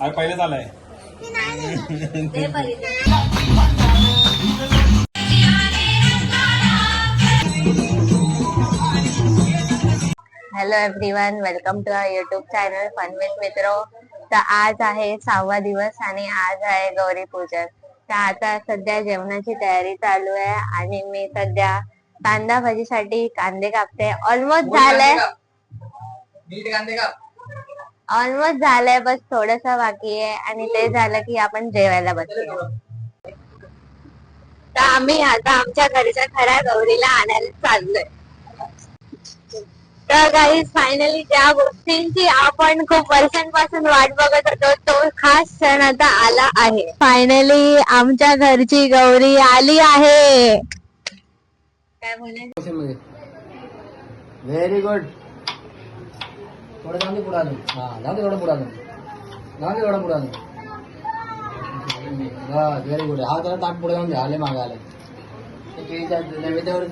पहिलेच आलाय. Hello everyone, welcome to our YouTube channel fun with Mitro. तर आज आहे 6वा दिवस आणि आज आहे गौरी पूजन. तर आता सध्या जेवणाची तयारी चालू आहे आणि मी सध्या कांदा भाजीसाठी कांदे कापते. ऑलमोस्ट झालंय, बस थोडस बाकी आहे आणि ते झालं की आपण जेवायला बसूया. तर आम्ही आता आमच्या घरच्या खऱ्या गौरीला आणायला चाललोय. तर गाईज फायनली त्या गोष्टींची आपण खूप वर्षांपासून वाट बघत होतो, तो खास क्षण आता आला आहे. फायनली आमच्या घरची गौरी आली आहे. काय म्हणायचं? Very good. थोडं जाऊन दे पुढे आलं. हा जाऊ दे, थोडं पुढे आलं. जाऊ दे, थोडं पुढे आलं. बस व्हेरी गुड. हा जरा ताट पुढे जाऊन दे. आले मागे आले. नैवेद्यावर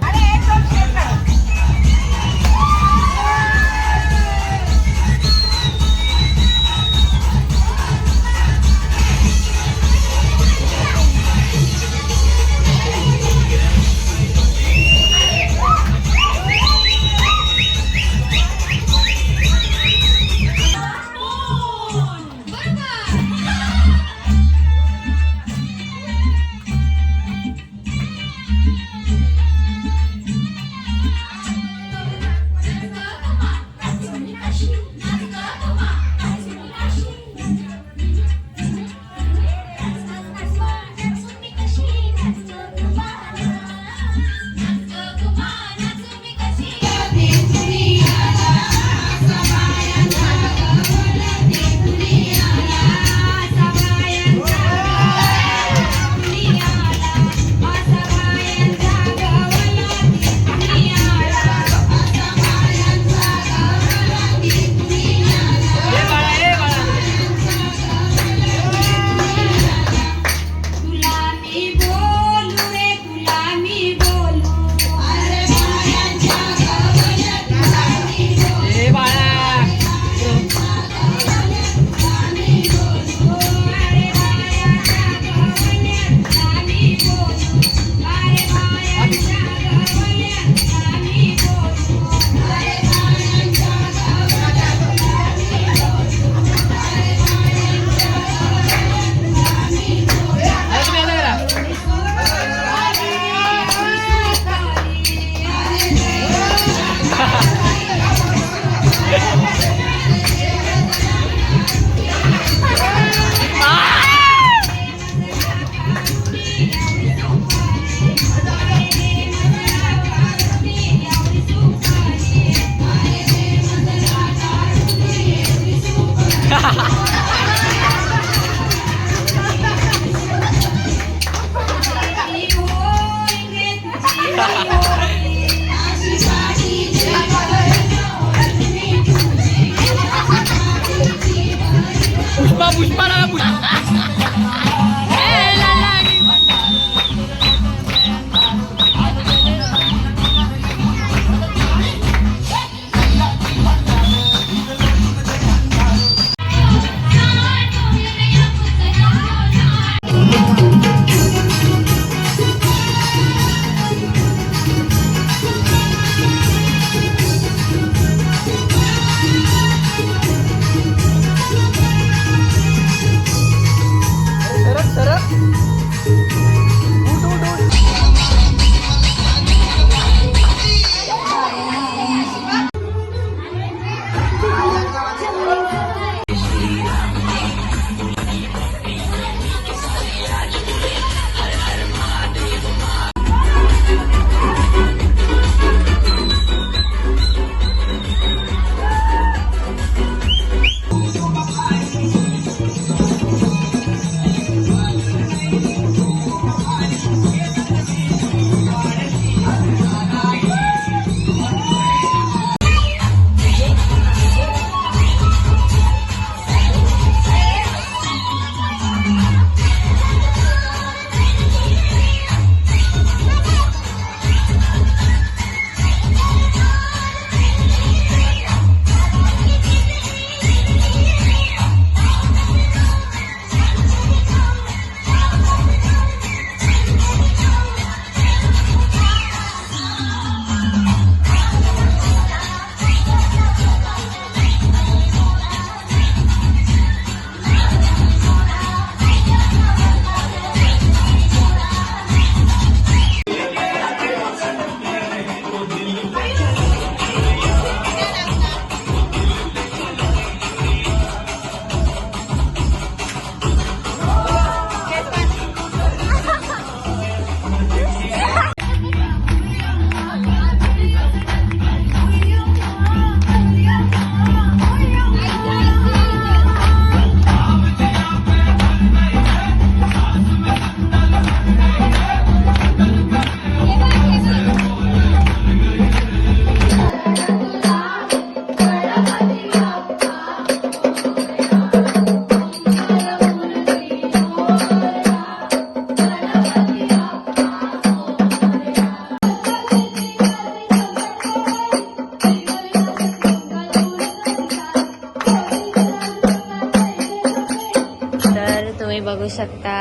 बघू शकता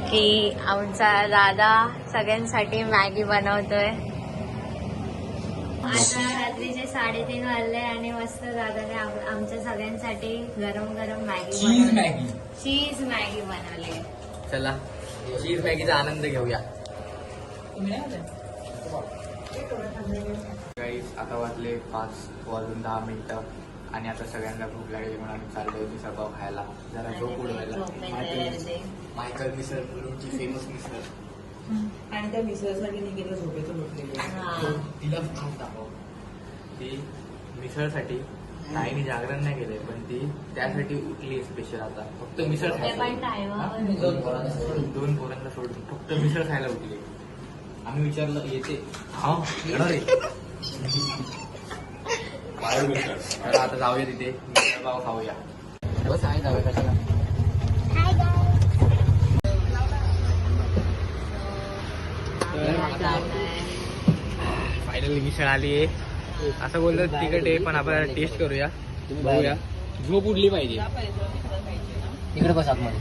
की आमचा दादा सगळ्यांसाठी मॅगी बनवतोय. आता रात्रीचे 3:30 वाजले आणि मस्त दादाने आमच्या सगळ्यांसाठी गरम गरम मॅगी चीज मॅगी बनवली. चला चीज मॅगीचा आनंद घेऊया. गाईस आता वाजले 5:10 आणि आता सगळ्यांना भूक लागली म्हणून आम्ही चाललोय मिसळपाव खायला. जरा झोप उडवायला. मायकल मिसळ मुलुंडची फेमस मिसळ आणि त्या मिसळसाठी निघेलं झोपेचं म्हटलेलं तिला खाऊन टाकावं. ती मिसळसाठी ताईने जागरण नाही केलंय पण ती त्यासाठी उठली स्पेशल. आता फक्त मिसळ खायला 2 पोरांना सोडून फक्त मिसळ खायला उठली. आम्ही विचारलं येते हा येणार रे. तर आता जाऊया तिथे मिसळपाव खाऊया. बस आहे जाऊया कशाला. फायनली मिसळ आली आहे. असं बोलतात तिखट आहे पण आपण टेस्ट करूया बघूया. झोप उडली पाहिजे. इकडे बस आतमध्ये.